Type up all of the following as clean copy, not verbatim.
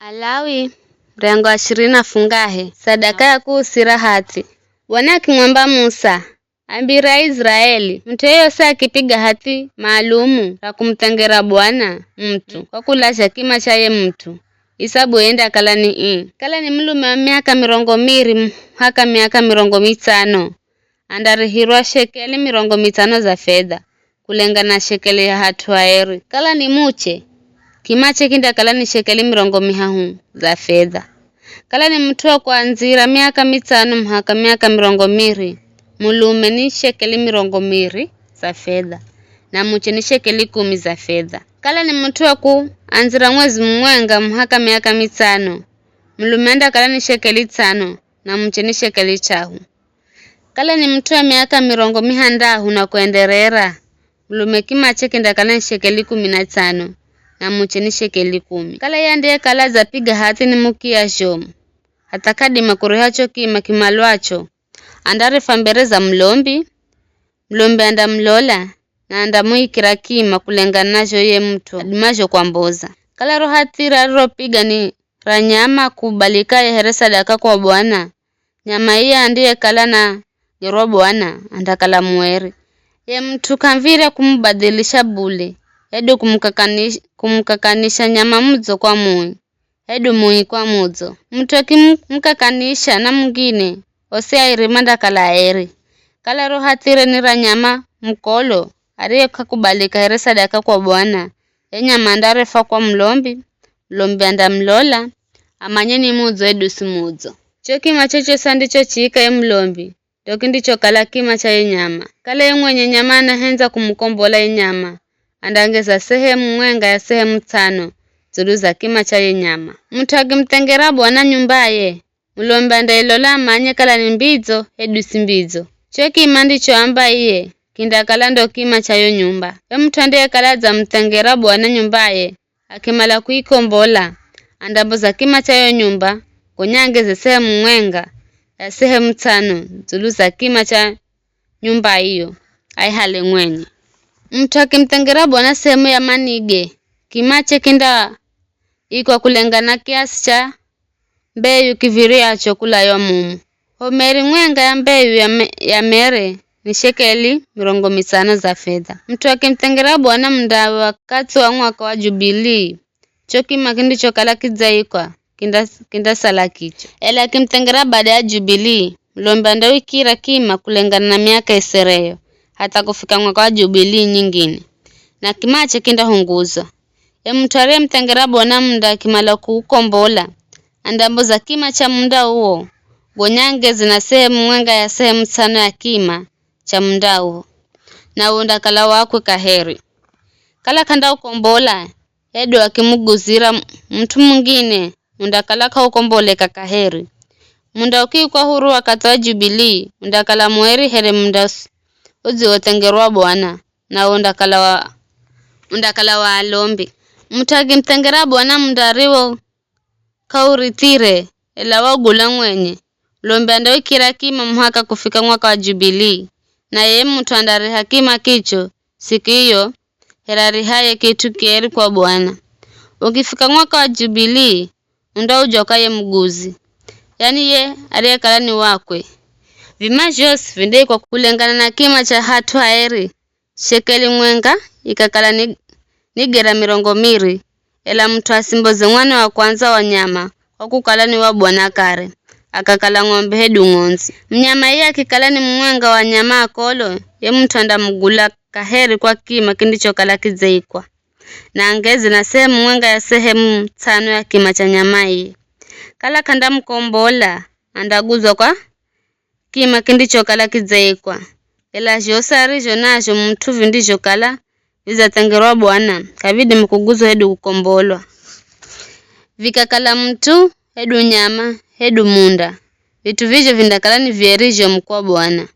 Alawi mrengo wa 20 fungahe sadaka ya kuusira hati. Bwana akimwamba Musa ambira Israeli mtu yeyote akipiga hati maalumu la kumtengera Bwana mtu kwa kulasha kima chaye mtu isabu enda kala ni mlume wa miaka 200 haka miaka 500 andarihirwa shekeli 500 za fedha kulengana shekeli ya hatua eri. Kala ni muche kimache kinda kala ni shekeli 500 za fedha. Kala ni mtu wa kuanzira miaka 5 haka miaka 200 mulume ni shekeli 200 za fedha na muche ni shekeli 10 za fedha. Kala ni mtu wa kuanzira mwezi mwenga haka miaka 5 mulume anda kala ni shekeli 5 na muche ni shekeli 1. Kala ni mtu wa miaka 200 na kuenderera mulume kimache kinda kala ni shekeli 15 na muche ni shekeli 10. Kala yande kala za piga hati ni mukia shomu hatakadi makurihacho kima kimalwacho andare fambereza mlombi anda mlola na anda muikira kima kulengana nacho ye mtu adimajo kwa mboza. Kala rohatira ropiga ni ranyama kubalika yehere sadaka kwa Bwana nyama iya andiye kala na yerwa Bwana anda kala mueri ye mtu kamvira kumbadilisha bule edu kumkakanisha nyama muzo kwa mui edu mui kwa muzo mtu akimkakanisha na mwingine osea irimanda kala eri. Kala rohatire ni ranyama mkolo ariye kakubalika here sadaka kwa Bwana nyama andarefa kwa mlombi anda mlola amanye ni muzo edu simuzo chokima chocho sandicho chika ye mlombi doki ndicho kala kima cha nyama. Kala ye mwenye nyama anahenza kumkombola ye nyama andangeza sehemu mwenga ya sehemu 5 zulu za kima cha nyama. Mtu akimtengera Bwana nyumbaye mlombi andailola amanye kala ni mbizo edu simbizo chokima ndicho amba iye kinda kala ndo kima cha nyumba. Mtu andiye kala za mtengera Bwana nyumbaye akimala kuikombola andambo za kima cha nyumba kunyangeze sehemu mwenga ya sehemu 5 zulu za kima cha nyumba hiyo aihale mwenye. Mtu akimtengera Bwana sehemu ya manige kimache kinda iko kulengana kiasi cha mbeyu kiviria chokula yo mumu. Homeri mwenga ya mbeyu ya mere ni shekeli 500 za fedha. Mtu akimtengera Bwana mda wakati wa mwaka wa Jubilii chokima kindicho kala kizaikwa kinda sala kicho. Ela akimtengera baada ya Jubilii mlombi andawikira kima kulengana na miaka isereyo hata kufika mwaka wa Jubilii nyingine na kimache kinda hunguzo. Mtu ariye mtengera Bwana mda kimala kukombola andambo za kima cha mda huo gonyange zina sehemu mwenga ya sehemu 5 ya kima cha mda huo na unda kala wakwe kaheri. Kala kanda ukombola edo akimuguzira mtu mwingine unda kala ka ukomboleka kaheri. Munda ukikwa huru wakati wa Jubilii unda kala mueri here munda uzi wotengerwa Bwana na unda kala wa alombi. Mtu akimtengera Bwana munda riwo kauritire ela wagula mwenye lombi andawikira kima mwaka kufika mwaka wa Jubilii na ye mtu andari hakima kicho siku hiyo herari haye kitu kieri kwa Bwana. Ukifika mwaka wa Jubilii unda ujoka ye mguzi yani ye ariye kala ni wakwe. Vimajos vindei kwa kulengana na kima cha hatua eri shekeli mwenga ikakala ni gera 200 ela mtu asimboze mwana wa kwanza wa nyama kwa kukala ni wa Bwana kare akakala ng'ombe hedu ngonzi. Mnyama yeye akikala ni mwenga wa nyama akolo ye mtu andamgula kaheri kwa kima kindicho kala kizeikwa na angezi na sehemu mwenga ya sehemu 5 ya kima cha nyama hii. Kala kanda mkombola andaguzwa kwa kima kindicho kala kizeikwa ela josari jonajo mtu vindicho kala vizatengerwa Bwana kabidi mkuguzwa hedu kukombolwa vikakala mtu hedu nyama hedu munda vitu vivyo vindakala ni vierijo mkwa Bwana.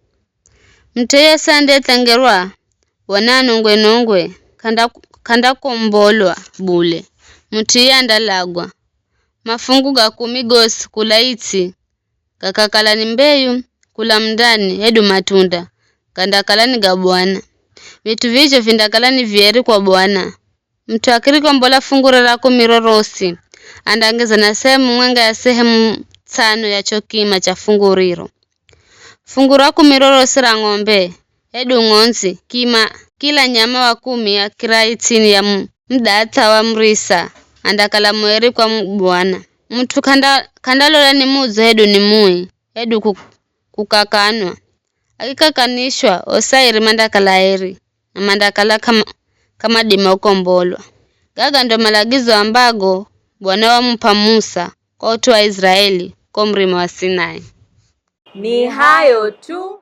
Mtu yesa ande tengerwa Bwana nongwe kanda kombolwa bule mtu yanda lagwa mafungu ga 10 gosi kulaiti kakakala ni mbeyu kula mndani hedu matunda kanda kala ni ga Bwana. Vitu vivyo vindakala ni vieri kwa Bwana. Mtu akiri kombola funguro lako mirorosi andangeza na sehemu mwenga ya sehemu 5 ya chokima cha fungu riro. Fungu ra 10 rorosera ng'ombe edu ng'onzi kila nyama wa 10 ya kirai chini ya mdata wa mrisa andakala mweri kwa bwana. Mtu kandalola ni muzo edu ni mui edu kukakanwa. Akikakanishwa osairi mandakala eri na mandakala kama dima ukombolwa. Gaga ndo malagizo ambago Bwana wampa Musa kwa watu wa Israeli kwa mlima wa Sinai. Ni hayo tu.